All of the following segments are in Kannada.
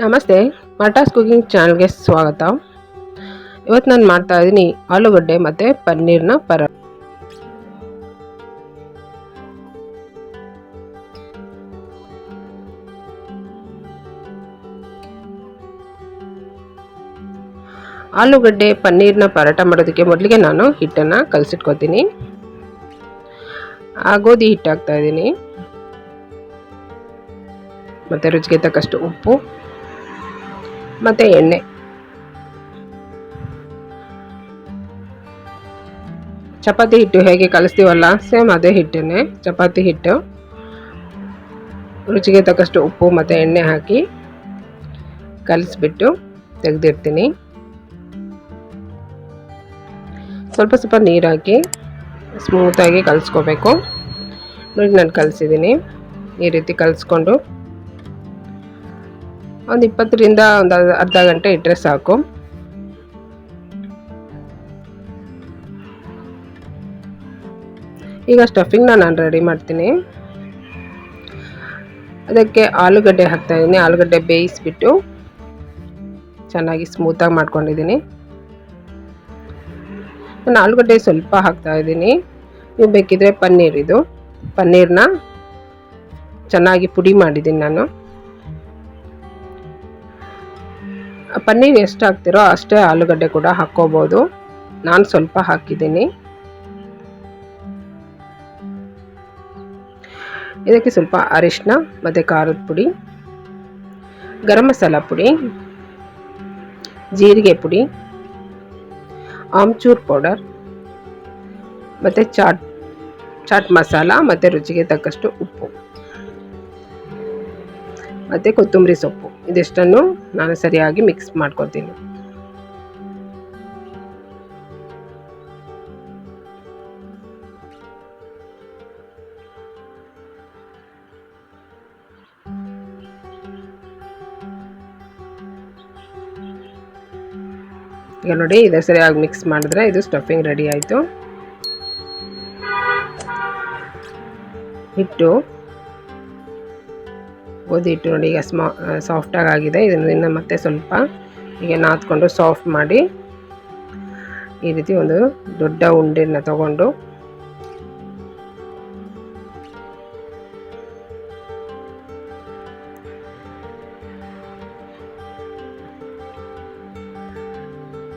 ನಮಸ್ತೆ, ಮರಾಠಾಸ್ ಕುಕಿಂಗ್ ಚಾನಲ್ಗೆ ಸ್ವಾಗತ. ಇವತ್ತು ನಾನು ಮಾಡ್ತಾ ಇದ್ದೀನಿ ಆಲೂಗಡ್ಡೆ ಮತ್ತು ಪನ್ನೀರ್ನ ಪರಾಠ. ಆಲೂಗಡ್ಡೆ ಪನ್ನೀರ್ನ ಪರಾಠ ಮಾಡೋದಕ್ಕೆ ಮೊದಲಿಗೆ ನಾನು ಹಿಟ್ಟನ್ನು ಕಲಸಿಟ್ಕೊತೀನಿ. ಗೋಧಿ ಹಿಟ್ಟು ಹಾಕ್ತಾ ಇದ್ದೀನಿ, ಮತ್ತು ರುಚಿಗೆ ತಕ್ಕಷ್ಟು ಉಪ್ಪು ಮತ್ತು ಎಣ್ಣೆ. ಚಪಾತಿ ಹಿಟ್ಟು ಹೇಗೆ ಕಲಿಸ್ತೀವಲ್ಲ, ಸೇಮ್ ಅದೇ ಹಿಟ್ಟನ್ನೇ ಚಪಾತಿ ಹಿಟ್ಟು. ರುಚಿಗೆ ತಕ್ಕಷ್ಟು ಉಪ್ಪು ಮತ್ತು ಎಣ್ಣೆ ಹಾಕಿ ಕಲಿಸ್ಬಿಟ್ಟು ತೆಗೆದಿರ್ತೀನಿ. ಸ್ವಲ್ಪ ಸ್ವಲ್ಪ ನೀರು ಹಾಕಿ ಸ್ಮೂತಾಗಿ ಕಲಿಸ್ಕೋಬೇಕು. ನೋಡಿ, ನಾನು ಕಲಿಸಿದ್ದೀನಿ. ಈ ರೀತಿ ಕಲಿಸ್ಕೊಂಡು ಒಂದು 20ರಿಂದ ಒಂದು ಅರ್ಧ ಗಂಟೆ ಇಟ್ಟರೆ ಸಾಕು. ಈಗ ಸ್ಟಫಿಂಗ್ನ ನಾನು ರೆಡಿ ಮಾಡ್ತೀನಿ. ಅದಕ್ಕೆ ಆಲೂಗಡ್ಡೆ ಹಾಕ್ತಾಯಿದ್ದೀನಿ. ಆಲೂಗಡ್ಡೆ ಬೇಯಿಸಿಬಿಟ್ಟು ಚೆನ್ನಾಗಿ ಸ್ಮೂತಾಗಿ ಮಾಡ್ಕೊಂಡಿದ್ದೀನಿ. ನಾನು ಆಲೂಗಡ್ಡೆ ಸ್ವಲ್ಪ ಹಾಕ್ತಾಯಿದ್ದೀನಿ. ನೀವು ಬೇಕಿದ್ರೆ ಪನ್ನೀರ್ನ ಚೆನ್ನಾಗಿ ಪುಡಿ ಮಾಡಿದ್ದೀನಿ ನಾನು. ಪನ್ನೀರ್ ಎಷ್ಟು ಹಾಕ್ತಿರೋ ಅಷ್ಟೇ ಆಲೂಗಡ್ಡೆ ಕೂಡ ಹಾಕ್ಕೋಬೋದು. ನಾನು ಸ್ವಲ್ಪ ಹಾಕಿದ್ದೀನಿ. ಇದಕ್ಕೆ ಸ್ವಲ್ಪ ಅರಿಶಿನ ಮತ್ತು ಖಾರದ ಪುಡಿ, ಗರಂ ಮಸಾಲ ಪುಡಿ, ಜೀರಿಗೆ ಪುಡಿ, ಆಮ್ಚೂರ್ ಪೌಡರ್ ಮತ್ತು ಚಾಟ್ ಮಸಾಲ ಮತ್ತು ರುಚಿಗೆ ತಕ್ಕಷ್ಟು ಉಪ್ಪು ಮತ್ತು ಕೊತ್ತಂಬರಿ ಸೊಪ್ಪು, ಇದಿಷ್ಟನ್ನು ನಾನು ಸರಿಯಾಗಿ ಮಿಕ್ಸ್ ಮಾಡ್ಕೊತೀನಿ. ಈಗ ನೋಡಿ, ಇದು ಸರಿಯಾಗಿ ಮಿಕ್ಸ್ ಮಾಡಿದ್ರೆ ಇದು ಸ್ಟಫಿಂಗ್ ರೆಡಿ ಆಯಿತು. ಹಿಟ್ಟು ಗೋಧಿ ಹಿಟ್ಟು ನೋಡಿ ಈಗ ಸಾಫ್ಟಾಗಿ ಆಗಿದೆ. ಇದನ್ನು ಮತ್ತೆ ಸ್ವಲ್ಪ ಹೀಗೆ ನಾದ್ಕೊಂಡು ಸಾಫ್ಟ್ ಮಾಡಿ ಈ ರೀತಿ ಒಂದು ದೊಡ್ಡ ಉಂಡೆನ ತಗೊಂಡು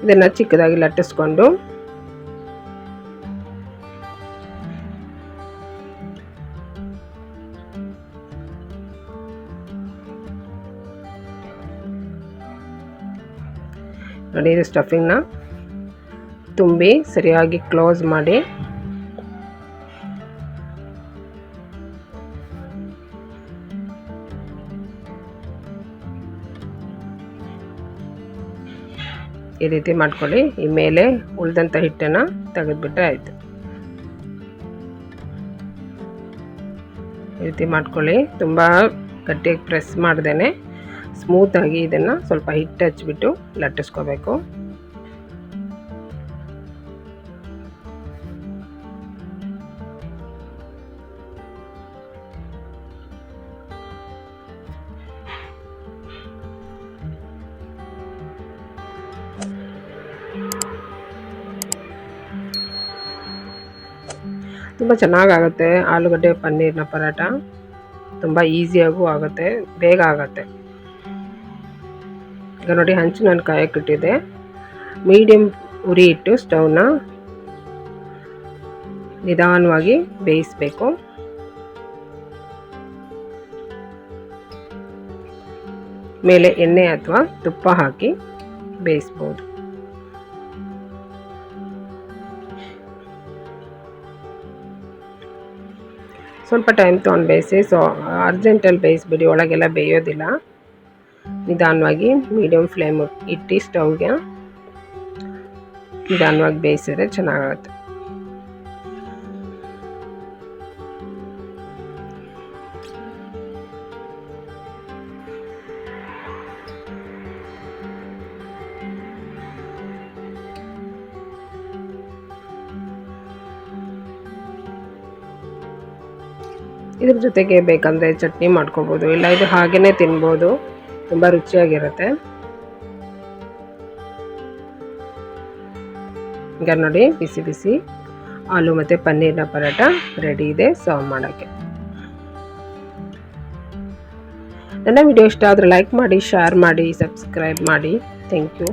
ಇದನ್ನು ಚಿಕ್ಕದಾಗಿ ಲಟ್ಟಿಸ್ಕೊಂಡು ನೋಡಿ, ಇದು ಸ್ಟಫಿಂಗ್ನ ತುಂಬಿ ಸರಿಯಾಗಿ ಕ್ಲೋಸ್ ಮಾಡಿ ಈ ರೀತಿ ಮಾಡ್ಕೊಳ್ಳಿ. ಈ ಮೇಲೆ ಉಳಿದಂಥ ಹಿಟ್ಟನ್ನು ತೆಗೆದುಬಿಟ್ರೆ ಆಯಿತು. ಈ ರೀತಿ ಮಾಡ್ಕೊಳ್ಳಿ. ತುಂಬ ಗಟ್ಟಿಯಾಗಿ ಪ್ರೆಸ್ ಮಾಡ್ದೇನೆ ಸ್ಮೂತಾಗಿ ಇದನ್ನು ಸ್ವಲ್ಪ ಹಿಟ್ಟು ಹಚ್ಬಿಟ್ಟು ಲಟ್ಟಿಸ್ಕೋಬೇಕು. ತುಂಬ ಚೆನ್ನಾಗಾಗುತ್ತೆ ಆಲೂಗಡ್ಡೆ ಪನ್ನೀರ್ನ ಪರಾಠ. ತುಂಬ ಈಸಿಯಾಗೂ ಆಗುತ್ತೆ, ಬೇಗ ಆಗುತ್ತೆ. ಈಗ ನೋಡಿ, ಹಂಚು ನಾನು ಕಾಯಕ್ಕಿಟ್ಟಿದ್ದೆ. ಮೀಡಿಯಮ್ ಉರಿ ಇಟ್ಟು ಸ್ಟವ್ನ ನಿಧಾನವಾಗಿ ಬೇಯಿಸಬೇಕು. ಮೇಲೆ ಎಣ್ಣೆ ಅಥವಾ ತುಪ್ಪ ಹಾಕಿ ಬೇಯಿಸ್ಬೋದು. ಸ್ವಲ್ಪ ಟೈಮ್ ತೊಗೊಂಡು ಬೇಯಿಸಿ. ಅರ್ಜೆಂಟಲ್ಲಿ ಬೇಯಿಸ್ಬಿಡಿ, ಒಳಗೆಲ್ಲ ಬೇಯೋದಿಲ್ಲ. ನಿಧಾನವಾಗಿ ಮೀಡಿಯಮ್ ಫ್ಲೇಮ್ ಇಟ್ಟು ಸ್ಟವ್ಗೆ ನಿಧಾನವಾಗಿ ಬೇಯಿಸಿದ್ರೆ ಚೆನ್ನಾಗಾಗುತ್ತೆ. ಇದ್ರ ಜೊತೆಗೆ ಬೇಕಂದರೆ ಚಟ್ನಿ ಮಾಡ್ಕೋಬೋದು, ಇಲ್ಲ ಇದು ಹಾಗೇ ತಿನ್ಬೋದು. ತುಂಬ ರುಚಿಯಾಗಿರುತ್ತೆ. ಈಗ ನೋಡಿ ಬಿಸಿ ಬಿಸಿ ಆಲೂ ಮತ್ತು ಪನ್ನೀರ್ನ ಪರೋಟ ರೆಡಿ ಇದೆ ಸರ್ವ್ ಮಾಡೋಕ್ಕೆ. ನನ್ನ ವಿಡಿಯೋ ಇಷ್ಟ ಆದರೆ ಲೈಕ್ ಮಾಡಿ, ಶೇರ್ ಮಾಡಿ, ಸಬ್ಸ್ಕ್ರೈಬ್ ಮಾಡಿ. Thank you.